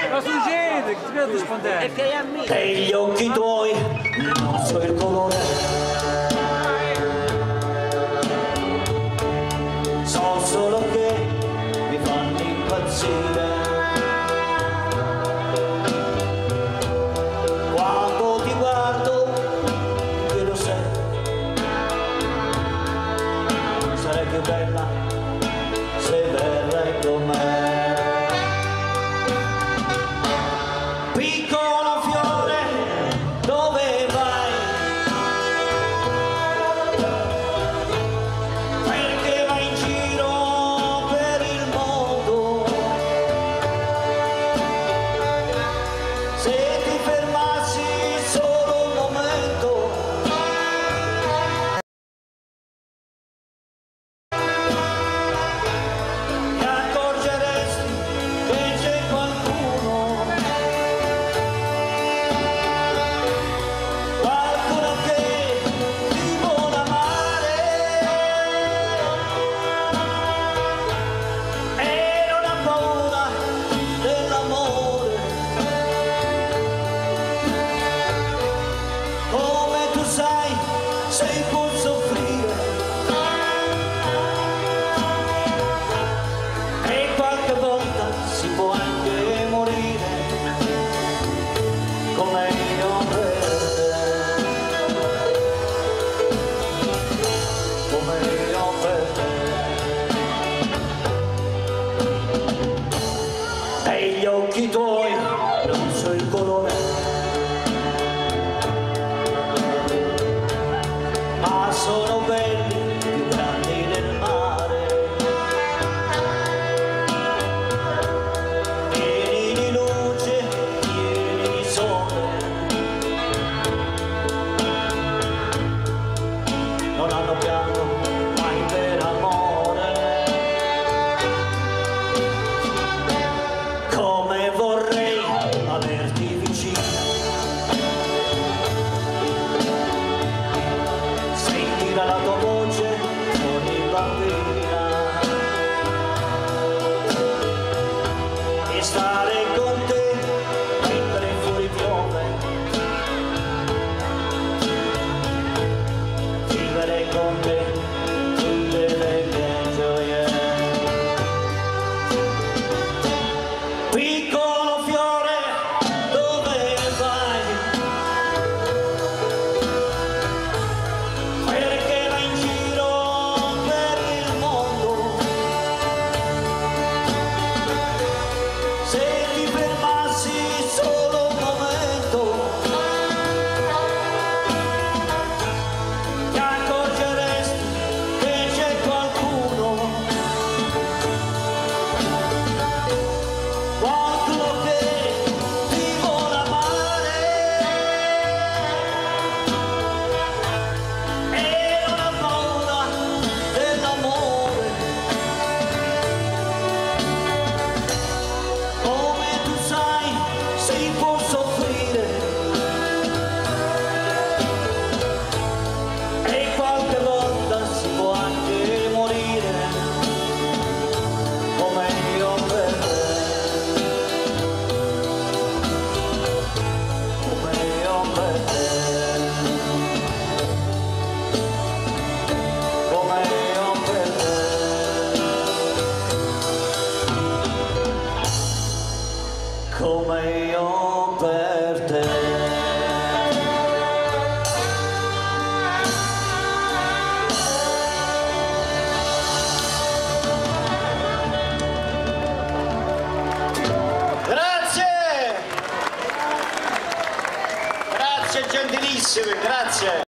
Ma succede? Che ti piace rispondere? Perché è a me. E gli occhi tuoi non so il colore, so solo che mi fanno impazzire. Quando ti guardo che lo sai, sarai più bella se verrai con me. Piccolo fiore, dove vai? Perché vai in giro per il mondo? Se ti fermassi solo un momento, ti accorgeresti che c'è qualcuno che ti vuole amare e non ha paura dell'amore, come tu sai, sei può soffrire e qualche volta si può anche morire, come io per te, come io per te. E gli occhi tuoi non so il colore, ma sono belli, più grandi del mare, pieni di luce, pieni di sole, non hanno pianto mai per amore, come vorrei averti vicino, sentire la tua voce ogni bambina e stare con te mentre fuori piove, vivere con te tutte le mie gioie. Piccolo fiore, dove vai? Perché vai in giro per il mondo? Se ti fermassi solo un momento, ti accorgeresti che c'è qualcuno che ti vuole amare e non ha paura dell'amore, come tu sai, si può soffrire e qualche volta si può anche morire, come io per te. Come io per te, come io per te, come io per te. Grazie! Grazie gentilissimi, grazie!